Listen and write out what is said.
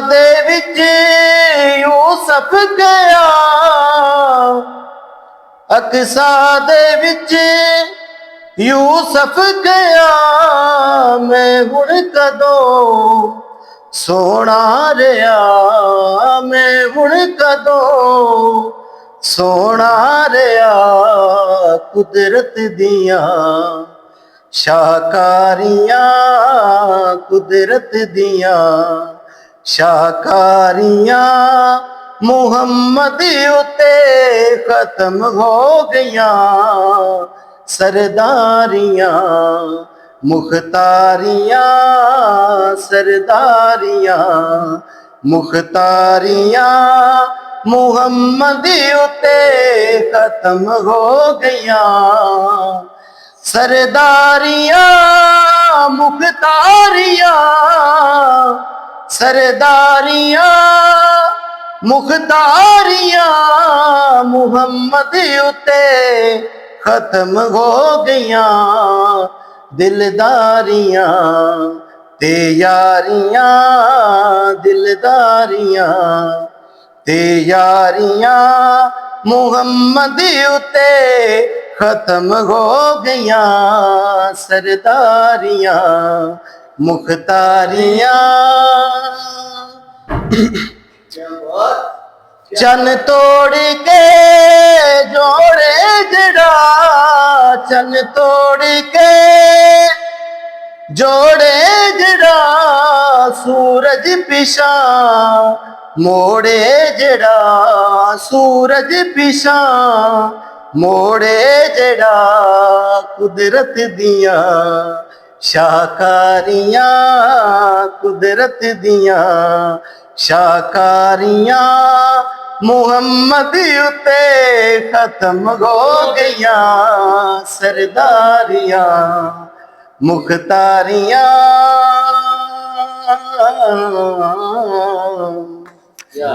ਦੇ ਵਿੱਚ ਯੂਸਫ ਗਿਆ, ਅਕਸਾ ਦੇ ਵਿੱਚ ਯੂਸਫ ਗਿਆ। ਮੈਂ ਹੁਣ ਕਦੋਂ ਸੋਹਣਾ ਰਿਹਾ, ਮੈਂ ਹੁਣ ਕਦੋਂ ਸੋਹਣਾ ਰਿਹਾ। ਕੁਦਰਤ ਦੀਆਂ ਸ਼ਾਹਕਾਰੀਆਂ, ਕੁਦਰਤ ਦੀਆਂ ਸ਼ਾਹਕਾਰੀਆਂ ਮੁਹੰਮਦ ਉਤੇ ਖਤਮ ਹੋ ਗਈਆਂ। ਸਰਦਾਰੀਆਂ ਮੁਖਤਾਰੀਆਂ, ਸਰਦਾਰੀਆਂ ਮੁਖਤਾਰੀਆਂ ਮੁਹੰਮਦ ਉਤੇ ਖਤਮ ਹੋ ਗਈਆਂ। ਸਰਦਾਰੀਆਂ ਮੁਖਤਾਰੀਆਂ, ਸਰਦਾਰੀਆਂ ਮੁਖਤਾਰੀਆਂ ਮੁਹੰਮਦ ਉਤੇ ਖਤਮ ਹੋ ਗਈਆਂ। ਦਿਲਦਾਰੀਆਂ ਤੇ ਯਾਰੀਆਂ, ਦਿਲਦਾਰੀਆਂ ਤੇ ਯਾਰੀਆਂ ਮੁਹੰਮਦ ਉਤੇ ਖਤਮ ਹੋ ਗਈਆਂ। ਸਰਦਾਰੀਆਂ ਮੁਖਤਾਰੀਆਂ ਚੰਨ ਤੋੜ ਕੇ ਜੋੜੇ ਜੜਾ, ਚੰਨ ਤੋੜ ਕੇ ਜੋੜੇ ਜੜਾ। ਸੂਰਜ ਪਿਛਾਂ ਮੋੜੇ ਜੜਾ, ਸੂਰਜ ਪਿਛਾਂ ਮੋੜੇ ਜੜਾ। ਕੁਦਰਤ ਦੀਆਂ ਸ਼ਾਹਕਾਰੀਆਂ, ਕੁਦਰਤ ਦੀਆਂ ਸ਼ਾਹਕਾਰੀਆਂ ਮੁਹੰਮਦ ਉਤੇ ਖਤਮ ਹੋ ਗਈਆਂ। ਸਰਦਾਰੀਆਂ ਮੁਖਤਾਰੀਆਂ क्या